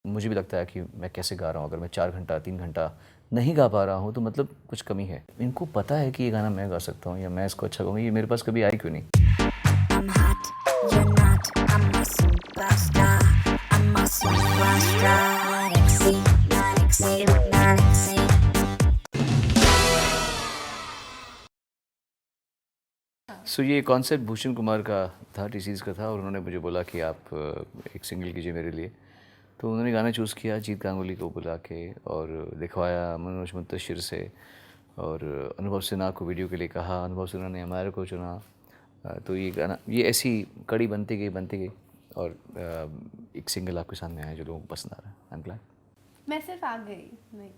मुझे भी लगता है कि मैं कैसे गा रहा हूँ, अगर मैं 4 घंटा 3 घंटा नहीं गा पा रहा हूँ तो मतलब कुछ कमी है। इनको पता है कि ये गाना मैं गा सकता हूँ या मैं इसको अच्छा गाऊँगा, ये मेरे पास कभी आई क्यों नहीं? I'm hot, you're not, I'm a superstar. I'm a superstar. Galaxy, galaxy, galaxy. सो ये कॉन्सेप्ट भूषण कुमार का था, टी सीरीज़ का था, और उन्होंने मुझे बोला कि आप एक सिंगल कीजिए मेरे लिए। तो उन्होंने गाना चूज़ किया जीत गांगुली को बुला के, और दिखवाया मनोज मुंतशिर से, और अनुभव सिन्हा को वीडियो के लिए कहा, अनुभव सिन्हा ने हमारे को चुना। तो ये गाना, ये ऐसी कड़ी बनती गई और एक सिंगल आपके सामने आया जो लोगों को पसंद आ रहा है। I am glad. मैं सिर्फ आ गई नहीं।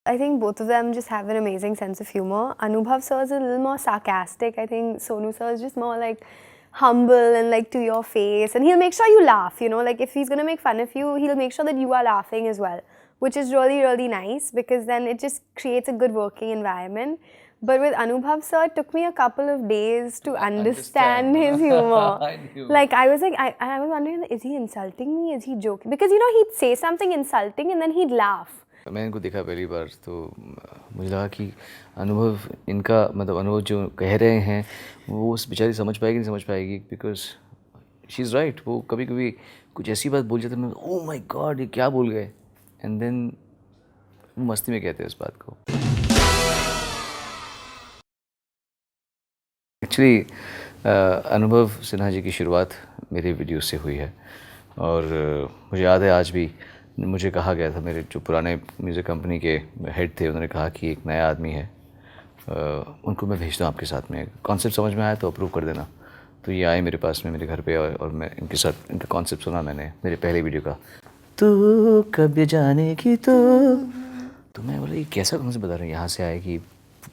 I think both of them just have an amazing sense of humor. Anubhav sir is a little more sarcastic. I think Sonu sir is just more like humble and like to your face, and he'll make sure you laugh, you know, like if he's gonna make fun of you, he'll make sure that you are laughing as well, which is really, really nice because then it just creates a good working environment. But with Anubhav sir, it took me a couple of days to understand his humor. I knew. Like I was like, I was wondering, is he insulting me? Is he joking? Because you know, he'd say something insulting and then he'd laugh. मैंने इनको देखा पहली बार तो मुझे लगा कि अनुभव, इनका मतलब अनुभव जो कह रहे हैं वो उस बेचारी समझ पाएगी नहीं समझ पाएगी, बिकॉज शी इज़ राइट। वो कभी कभी कुछ ऐसी बात बोल जाते हैं, मैं ओह माय गॉड ये क्या बोल गए, एंड देन वो मस्ती में कहते हैं इस बात को। एक्चुअली अनुभव सिन्हा जी की शुरुआत मेरे वीडियो से हुई है, और मुझे याद है आज भी मुझे कहा गया था, मेरे जो पुराने म्यूज़िक कंपनी के हेड थे उन्होंने कहा कि एक नया आदमी है, उनको मैं भेजता हूँ आपके साथ में, कॉन्सेप्ट समझ में आया तो अप्रूव कर देना। तो ये आए मेरे पास में मेरे घर पे, और मैं इनके साथ इनका कॉन्सेप्ट सुना मैंने मेरे पहले वीडियो का, तू कब जाने की तो मैं बोला ये कैसा कॉन्सेप्ट बता रहे हैं, यहाँ से आएगी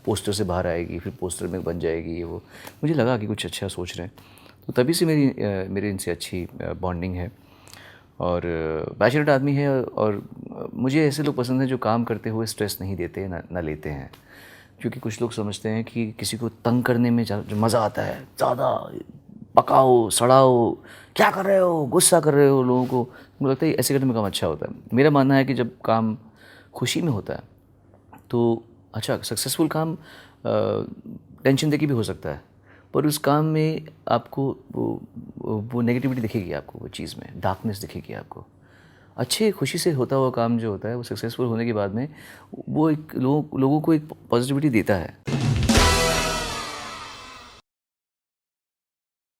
पोस्टर से बाहर आएगी फिर पोस्टर में बन जाएगी ये वो। मुझे लगा कि कुछ अच्छा सोच रहे हैं, तो तभी से मेरी इनसे अच्छी बॉन्डिंग है। और पैशनेट आदमी है, और मुझे ऐसे लोग पसंद हैं जो काम करते हुए स्ट्रेस नहीं देते ना लेते हैं, क्योंकि कुछ लोग समझते हैं कि किसी को तंग करने में जो मज़ा आता है, ज़्यादा पकाओ सड़ाओ, क्या कर रहे हो, गुस्सा कर रहे हो लोगों को, मुझे लगता है ऐसे करने में काम अच्छा होता है। मेरा मानना है कि जब काम खुशी में होता है तो अच्छा सक्सेसफुल काम टेंशन देके भी हो सकता है, पर उस काम में आपको वो नेगेटिविटी दिखेगी, आपको वो चीज़ में डार्कनेस दिखेगी आपको। अच्छे खुशी से होता हुआ काम जो होता है वो सक्सेसफुल होने के बाद में वो एक लोगों को एक पॉजिटिविटी देता है।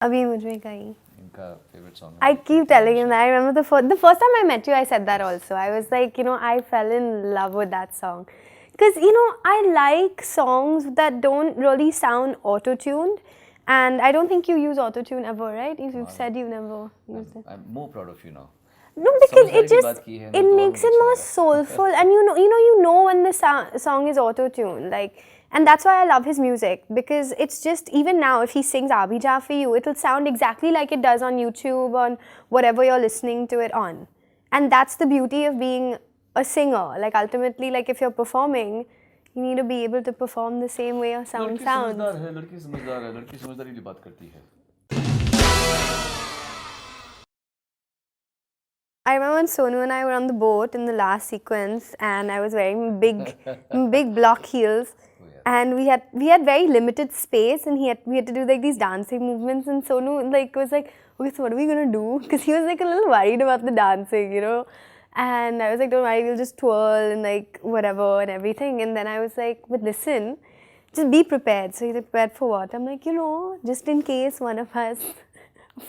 अभी मुझे कहीं इनका favourite song I keep telling him that. I remember the first time I met you, I said that also. I was like, you know, I fell in love with that song. Because, you know, I like songs that don't really sound auto-tuned. And I don't think you use auto-tune ever, right? You've said you've never used it. I'm more proud of you now. No, because समझदारी it की just, बात की है ना, it तो और makes मुझे it अच्छा more लगा। soulful. And you know when the song is auto-tuned. Like, and that's why I love his music, because it's just, even now, if he sings Abhija for you, it'll sound exactly like it does on YouTube, on whatever you're listening to it on. And that's the beauty of being a singer. Like, ultimately, like, if you're performing, you need to be able to perform the same way your sound sounds. लड़की समझदार है, लड़की समझदारी की बात करती है। I remember when Sonu and I were on the boat in the last sequence, and I was wearing big block heels, and we had very limited space, and we had to do like these dancing movements, and Sonu like was like, okay, so what are we gonna do? Because he was like a little worried about the dancing, you know. And I was like, don't worry, we'll just twirl and like whatever and everything. And then I was like, but listen, just be prepared. So he's like, prepared for what? I'm like, you know, just in case one of us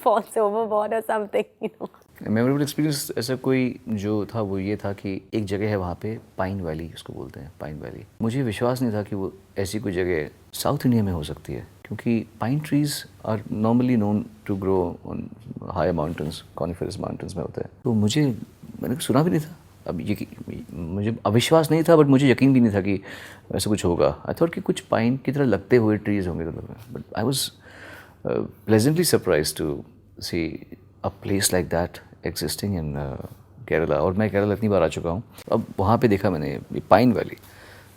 falls overboard or something, you know. Memorable experience ऐसा कोई जो था वो ये था कि एक जगह है वहाँ पे पाइन वैली, उसको बोलते हैं पाइन वैली। मुझे विश्वास नहीं था कि वो ऐसी कोई जगह साउथ इंडिया में हो सकती है, क्योंकि pine trees are normally known to grow on higher mountains, coniferous mountains में होता है। तो मैंने सुना भी नहीं था, अब ये मुझे अविश्वास नहीं था, बट मुझे यकीन भी नहीं था कि ऐसा कुछ होगा। आई थॉट कि कुछ पाइन की तरह लगते हुए ट्रीज होंगे, but I was pleasantly surprise to see a place like that existing in Kerala. और मैं केरला इतनी बार आ चुका हूँ, अब वहाँ पे देखा मैंने ये pine valley.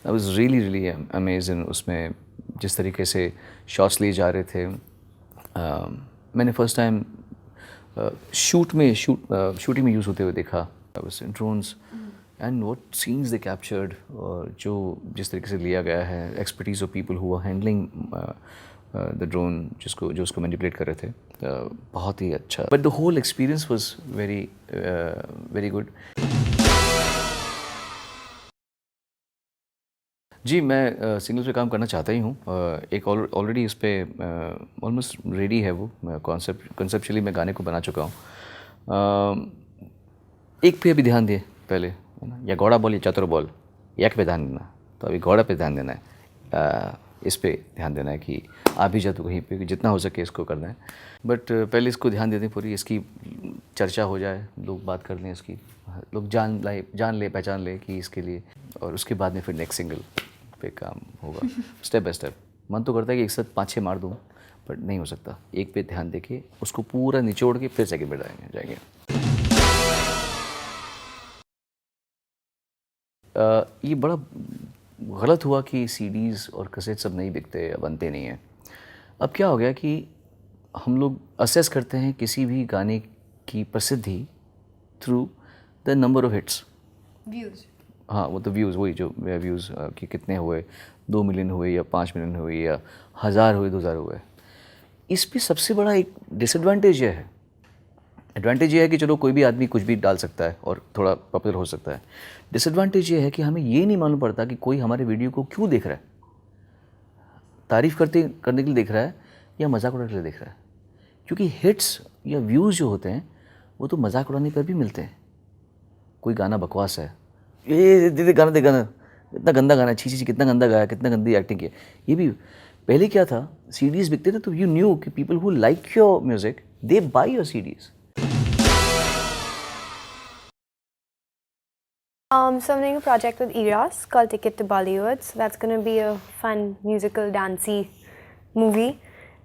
I was really amazing उसमें जिस तरीके से शॉट्स लिए जा रहे थे। मैंने फर्स्ट टाइम शूटिंग में यूज़ होते हुए देखा drones and what scenes they captured, और जो जिस तरीके से लिया गया है, expertise of people who are handling the drone, जो उसको मैनिपुलेट कर रहे थे, बहुत ही अच्छा। But the whole experience was very good. जी, मैं सिंगल्स पे काम करना चाहता ही हूँ। एक ऑलरेडी इस पे ऑलमोस्ट रेडी है वो कॉन्सेप्चुअली मैं गाने को बना चुका हूँ। एक पे अभी ध्यान दिए पहले, है ना, या घोड़ा बॉल या चतुर बॉल, एक पे ध्यान देना, तो अभी घोड़ा पे ध्यान देना है, इस पे ध्यान देना है कि आप भी जाओ तो कहीं पे जितना हो सके इसको करना है। बट पहले इसको ध्यान देते हैं, पूरी इसकी चर्चा हो जाए, लोग बात कर लें इसकी, लोग जान ले पहचान ले कि इसके लिए, और उसके बाद में फिर नेक्स्ट सिंगल पे काम होगा स्टेप बाय स्टेप। मन तो करता है कि एक साथ 5-6 मार दूँ, बट नहीं हो सकता। एक पे ध्यान दे के उसको पूरा निचोड़ के फिर सेकंड पे जाएंगे। ये बड़ा गलत हुआ कि सीडीज़ और कैसेट सब नहीं बिकते, बनते नहीं हैं। अब क्या हो गया कि हम लोग असेस करते हैं किसी भी गाने की प्रसिद्धि through the number of hits, views. हाँ, वो तो व्यूज़, वही जो व्यूज़ कि कितने हुए, 2 मिलियन हुए या 5 मिलियन हुए या 1000 हुए, 2000 हुए। इस पे सबसे बड़ा एक डिसएडवांटेज ये है। एडवांटेज ये है कि चलो कोई भी आदमी कुछ भी डाल सकता है और थोड़ा पॉपुलर हो सकता है। डिसएडवांटेज ये है कि हमें ये नहीं मालूम पड़ता कि कोई हमारे वीडियो को क्यों देख रहा है, तारीफ़ करने के लिए देख रहा है या मजाक उड़ाने के लिए देख रहा है। क्योंकि हिट्स या व्यूज़ जो होते हैं वो तो मजाक उड़ाने पर भी मिलते हैं। कोई गाना बकवास है, ये दे गाना, इतना गंदा गाना है, छी कितना गंदा गाया, कितना गंदी एक्टिंग की। ये भी पहले क्या था, सीडीज़ बिकते थे तो यू न्यू कि people who like your music they by your CDs. So I'm doing a project with Eros called Ticket to Bollywood. So that's going to be a fun musical dancey movie,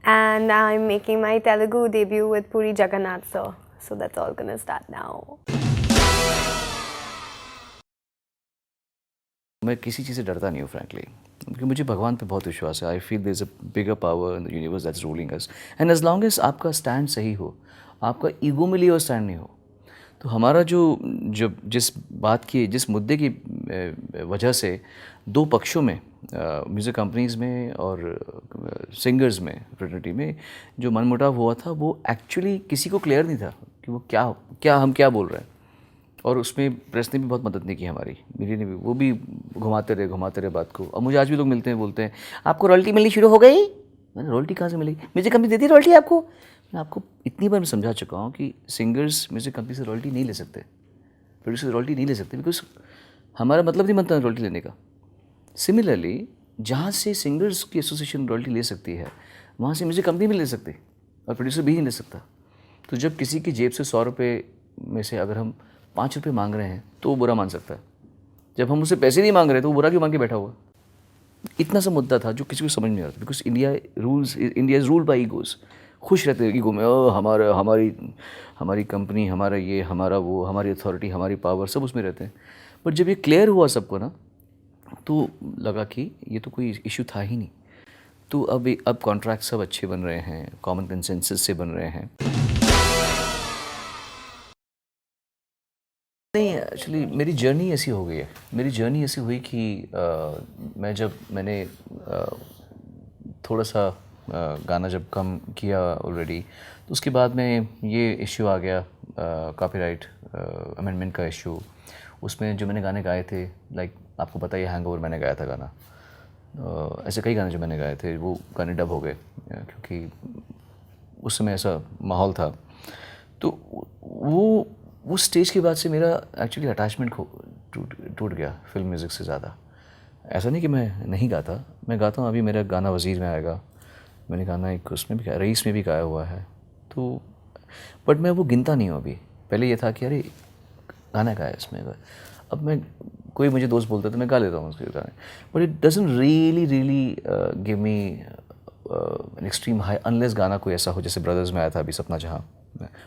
and I'm making my Telugu debut with Puri Jagannath. So that's all going to start now. मैं किसी चीज़ से डरता नहीं हूँ frankly, क्योंकि मुझे भगवान पे बहुत विश्वास है। I feel there is a bigger power in the universe that's ruling us, and as long as आपका स्टैंड सही हो, आपका ईगो में लिए हुआ स्टैंड नहीं हो, तो हमारा जिस मुद्दे की वजह से दो पक्षों में, म्यूज़िक कंपनीज़ में और सिंगर्स में, फ्रेटर्निटी में जो मनमुटाव हुआ था, वो एक्चुअली किसी को क्लियर नहीं था कि वो हम क्या बोल रहे हैं। और उसमें प्रेस ने भी बहुत मदद नहीं की हमारी, मीडिया ने भी, वो भी घुमाते रहे बात को। और मुझे आज भी लोग मिलते हैं, बोलते हैं आपको रॉयल्टी मिलनी शुरू हो गई। मैंने रॉयल्टी कहाँ से मिलेगी, म्यूज़िक कंपनी देती है रॉयल्टी आपको। मैं आपको इतनी बार मैं समझा चुका हूँ कि सिंगर्स म्यूज़िक कंपनी से रॉयल्टी नहीं ले सकते, प्रोड्यूसर रॉयल्टी नहीं ले सकते, बिकॉज हमारा मतलब नहीं बनता रॉयल्टी लेने का। सिमिलरली जहाँ से सिंगर्स की एसोसिएशन रॉयल्टी ले सकती है, वहाँ से म्यूज़िक कंपनी भी ले सकती और प्रोड्यूसर भी नहीं ले सकता। तो जब किसी की जेब से 100 रुपये में से अगर हम 5 रुपये मांग रहे हैं तो वो बुरा मान सकता है, जब हम उससे पैसे नहीं मांग रहे तो वो बुरा क्यों मांग के बैठा हुआ। इतना सा मुद्दा था जो किसी को समझ नहीं आता, because India is ruled by egos. खुश रहते हैं ईगो में, हमारी कंपनी, हमारा ये, हमारा वो, हमारी अथॉरिटी, हमारी पावर, सब उसमें रहते हैं। बट जब ये क्लियर हुआ सबको ना, तो लगा कि ये तो कोई इशू था ही नहीं। तो अब कॉन्ट्रैक्ट सब अच्छे बन रहे हैं, कॉमन कंसेंसस से बन रहे हैं। नहीं, एक्चुअली मेरी जर्नी ऐसी हो गई है, मेरी जर्नी ऐसी हुई कि मैंने थोड़ा सा गाना जब कम किया ऑलरेडी, तो उसके बाद में ये इश्यू आ गया कॉपीराइट अमेंडमेंट का इश्यू। उसमें जो मैंने गाने गाए थे, लाइक आपको पता ही है, हैंगओवर मैंने गाया था गाना, ऐसे कई गाने जो मैंने गाए थे वो गाने डब हो गए, क्योंकि उस समय ऐसा माहौल था। तो वो स्टेज के बाद से मेरा एक्चुअली अटैचमेंट टूट गया फिल्म म्यूज़िक से ज़्यादा। ऐसा नहीं कि मैं नहीं गाता, मैं गाता हूँ। अभी मेरा गाना वज़ीर में आएगा, मैंने गाना एक उसमें भी गाया, रईस में भी गाया हुआ है। तो बट मैं वो गिनता नहीं हूँ अभी। पहले ये था कि अरे गाना गाया इसमें, अब मैं, कोई मुझे दोस्त बोलता है तो मैं गा लेता हूँ उसके गाने, but it doesn't really give me an extreme high, unless गाना कोई ऐसा हो, जैसे ब्रदर्स में आया था अभी सपना जहाँ,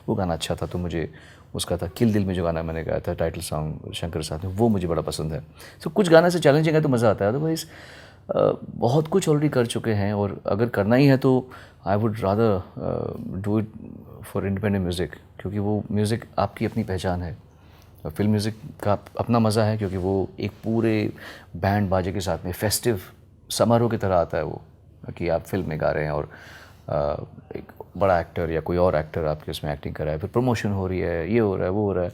वो गाना अच्छा था तो मुझे उसका था। किल दिल में जो गाना मैंने गाया था, टाइटल सॉन्ग शंकर साथ में, वो मुझे बड़ा पसंद है। तो कुछ गाना से चैलेंजिंग है तो मज़ा आता है, अदरवाइज़ बहुत कुछ ऑलरेडी कर चुके हैं, और अगर करना ही है तो I would rather do it for independent music, क्योंकि वो म्यूज़िक आपकी अपनी पहचान है। फिल्म म्यूज़िक का अपना मज़ा है, क्योंकि वो एक पूरे बैंड बाजे के साथ में फेस्टिव समारोह की तरह आता है वो, कि आप फिल्म में गा रहे हैं और एक बड़ा एक्टर या कोई और एक्टर आपके उसमें एक्टिंग कर रहा है, फिर प्रमोशन हो रही है, ये हो रहा है, वो हो रहा है।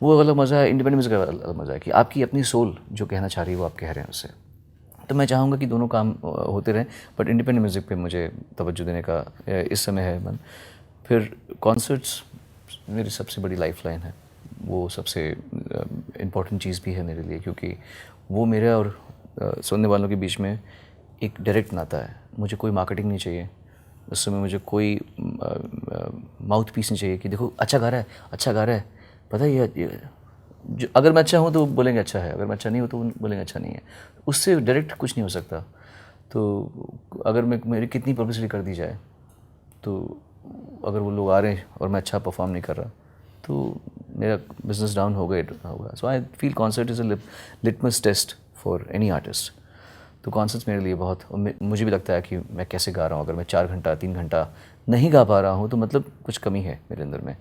वो अलग मज़ा है। इंडिपेंडेंट म्यूज़िक का अलग मज़ा है कि आपकी अपनी सोल जो कहना चाह रही है वो आप कह रहे हैं उससे। तो मैं चाहूँगा कि दोनों काम होते रहें, बट इंडिपेंडेंट म्यूज़िक पे मुझे तवज्जो देने का इस समय है मन। फिर कॉन्सर्ट्स मेरी सबसे बड़ी लाइफलाइन है, वो सबसे इम्पॉर्टेंट चीज़ भी है मेरे लिए, क्योंकि वो मेरे और सुनने वालों के बीच में एक डायरेक्ट नाता है। मुझे कोई मार्केटिंग नहीं चाहिए उस समय, मुझे कोई माउथ पीस नहीं चाहिए कि देखो अच्छा गा रहा है, अच्छा गा रहा है, पता है ये जो अगर मैं अच्छा हूँ तो बोलेंगे अच्छा है, अगर मैं अच्छा नहीं हूँ तो बोलेंगे अच्छा नहीं है। उससे डायरेक्ट कुछ नहीं हो सकता। तो अगर मेरी कितनी पब्लिसिटी कर दी जाए, तो अगर वो लोग आ रहे हैं और मैं अच्छा परफॉर्म नहीं कर रहा, तो मेरा बिजनेस डाउन होगा। So I feel concert is a litmus test for any artist. तो कॉन्सर्ट्स मेरे लिए बहुत, और मुझे भी लगता है कि मैं कैसे गा रहा हूँ। अगर मैं 4 घंटा 3 घंटा नहीं गा पा रहा हूँ तो मतलब कुछ कमी है मेरे अंदर में।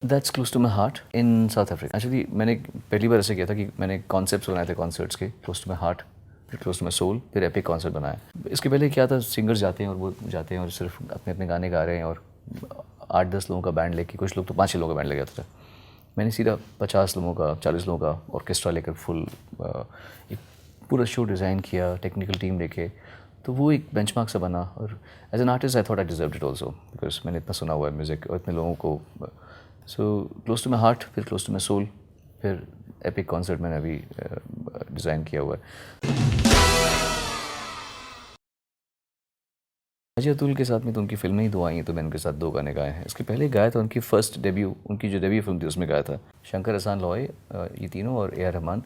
That's close to my heart in South Africa. Actually मैंने पहली बार ऐसे किया था कि मैंने कॉन्सेप्ट्स बनाए थे कॉन्सर्ट्स के, क्लोज टू माई हार्ट, फिर क्लोज टू माई सोल, फिर एपिक कॉन्सर्ट बनाया। इसके पहले क्या था, सिंगर्स जाते हैं और वो जाते हैं और सिर्फ अपने अपने गाने गा रहे हैं, और 8-10 लोगों का बैंड लेके, कुछ लोग तो 5-6 लोगों का बैंड ले जाते थे। मैंने सीधा 50 लोगों का, 40 लोगों का ऑर्केस्ट्रा लेकर फुल एक पूरा शो डिज़ाइन किया, टेक्निकल टीम लेके। तो वो एक बेंचमार्क सा बना, और as an artist I thought I deserved it also, because मैंने इतना सुना हुआ है म्यूज़िक और इतने लोगों को। So close to my heart, फिर क्लोज टू माई सोल, फिर एपिक कॉन्सर्ट मैंने अभी डिज़ाइन किया हुआ है। अजय अतुल के साथ में तो उनकी फिल्में ही 2 आई हैं, तो मैंने उनके साथ 2 गाने गाए हैं। इसके पहले गाया था उनकी फर्स्ट डेब्यू, उनकी जो डेब्यू फिल्म थी उसमें गाया था। शंकर एहसान लॉय, ये तीनों, और ए आर रहमान,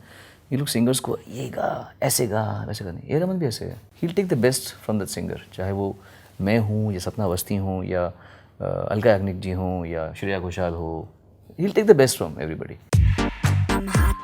ये लोग सिंगर्स को ये गा, ऐसे गा, वैसे गा नहीं। ए आर रहमान भी ऐसे है, he will take the best from that singer, चाहे वो मैं हूँ या सपना अवस्थी हूँ या अलका याग्निक जी हों या श्रेया घोषाल हो, he will take the best from everybody. I'm hot,